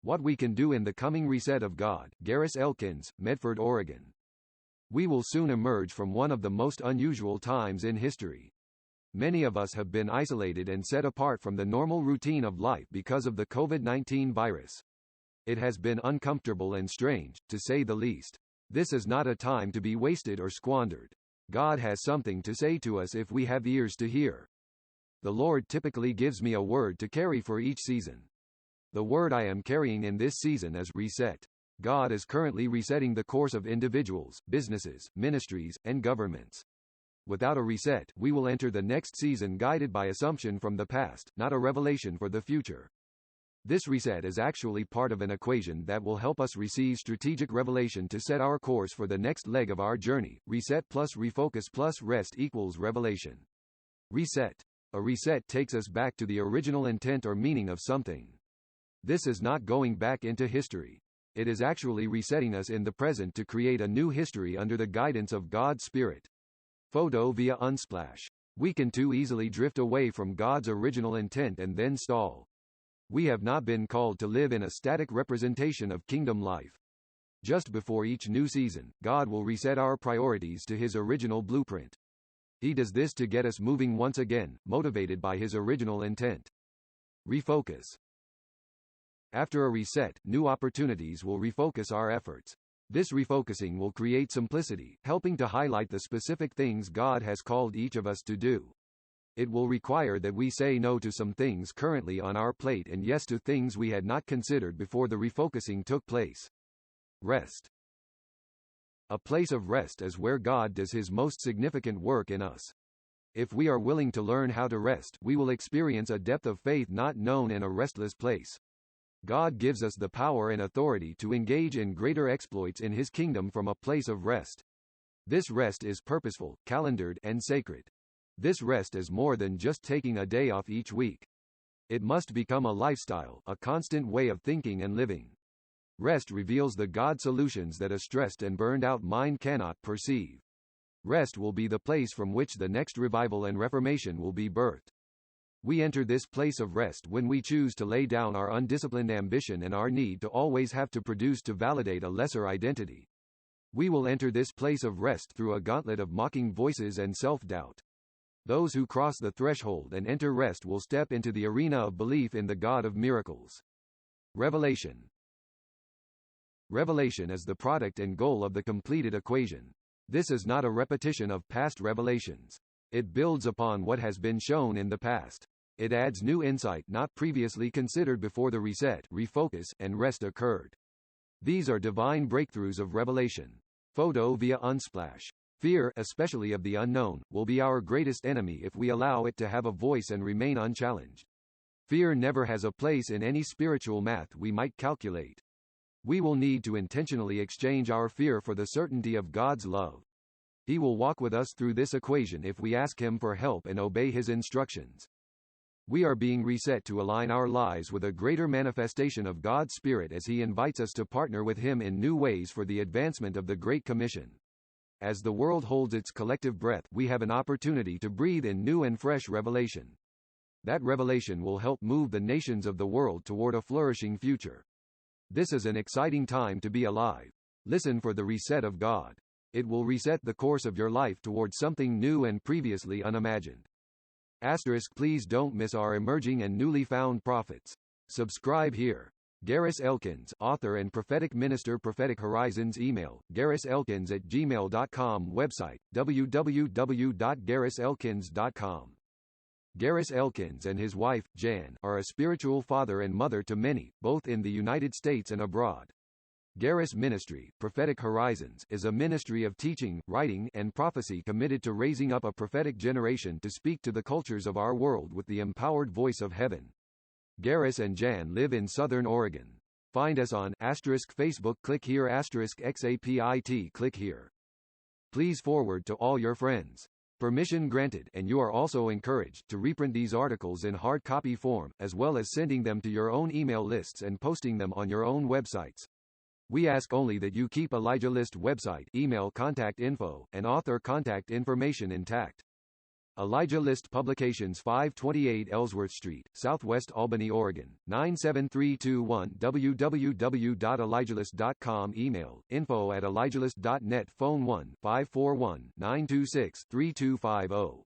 What we can do in the coming reset of God. Garris Elkins, Medford, Oregon. We will soon emerge from one of the most unusual times in history. Many of us have been isolated and set apart from the normal routine of life because of the COVID-19 virus. It has been uncomfortable and strange, to say the least. This is not a time to be wasted or squandered. God has something to say to us if we have ears to hear. The Lord typically gives me a word to carry for each season. The word I am carrying in this season is reset. God is currently resetting the course of individuals, businesses, ministries, and governments. Without a reset, we will enter the next season guided by assumption from the past, not a revelation for the future. This reset is actually part of an equation that will help us receive strategic revelation to set our course for the next leg of our journey. Reset plus refocus plus rest equals revelation. Reset. A reset takes us back to the original intent or meaning of something. This is not going back into history. It is actually resetting us in the present to create a new history under the guidance of God's Spirit. Photo via Unsplash. We can too easily drift away from God's original intent and then stall. We have not been called to live in a static representation of kingdom life. Just before each new season, God will reset our priorities to His original blueprint. He does this to get us moving once again, motivated by His original intent. Refocus. After a reset, new opportunities will refocus our efforts. This refocusing will create simplicity, helping to highlight the specific things God has called each of us to do. It will require that we say no to some things currently on our plate and yes to things we had not considered before the refocusing took place. Rest. A place of rest is where God does His most significant work in us. If we are willing to learn how to rest, we will experience a depth of faith not known in a restless place. God gives us the power and authority to engage in greater exploits in His kingdom from a place of rest. This rest is purposeful, calendared, and sacred. This rest is more than just taking a day off each week. It must become a lifestyle, a constant way of thinking and living. Rest reveals the God solutions that a stressed and burned out mind cannot perceive. Rest will be the place from which the next revival and reformation will be birthed. We enter this place of rest when we choose to lay down our undisciplined ambition and our need to always have to produce to validate a lesser identity. We will enter this place of rest through a gauntlet of mocking voices and self-doubt. Those who cross the threshold and enter rest will step into the arena of belief in the God of miracles. Revelation. Revelation is the product and goal of the completed equation. This is not a repetition of past revelations. It builds upon what has been shown in the past. It adds new insight not previously considered before the reset, refocus, and rest occurred. These are divine breakthroughs of revelation. Photo via Unsplash. Fear, especially of the unknown, will be our greatest enemy if we allow it to have a voice and remain unchallenged. Fear never has a place in any spiritual math we might calculate. We will need to intentionally exchange our fear for the certainty of God's love. He will walk with us through this equation if we ask Him for help and obey His instructions. We are being reset to align our lives with a greater manifestation of God's Spirit as He invites us to partner with Him in new ways for the advancement of the Great Commission. As the world holds its collective breath, we have an opportunity to breathe in new and fresh revelation. That revelation will help move the nations of the world toward a flourishing future. This is an exciting time to be alive. Listen for the reset of God. It will reset the course of your life towards something new and previously unimagined. Please don't miss our emerging and newly found prophets. Subscribe here. Garris Elkins, author and prophetic minister. Prophetic Horizons. Email, garriselkins@gmail.com. Website, www.garriselkins.com. Garris Elkins and his wife, Jan, are a spiritual father and mother to many, both in the United States and abroad. Garris Ministry, Prophetic Horizons, is a ministry of teaching, writing, and prophecy committed to raising up a prophetic generation to speak to the cultures of our world with the empowered voice of heaven. Garris and Jan live in Southern Oregon. Find us on *Facebook. Click here *XAPIT. Click here. Please forward to all your friends. Permission granted, and you are also encouraged to reprint these articles in hard copy form, as well as sending them to your own email lists and posting them on your own websites. We ask only that you keep Elijah List website, email contact info, and author contact information intact. Elijah List Publications, 528 Ellsworth Street, Southwest Albany, Oregon, 97321. www.elijahlist.com. Email, info@elijahlist.net. Phone 1-541-926-3250.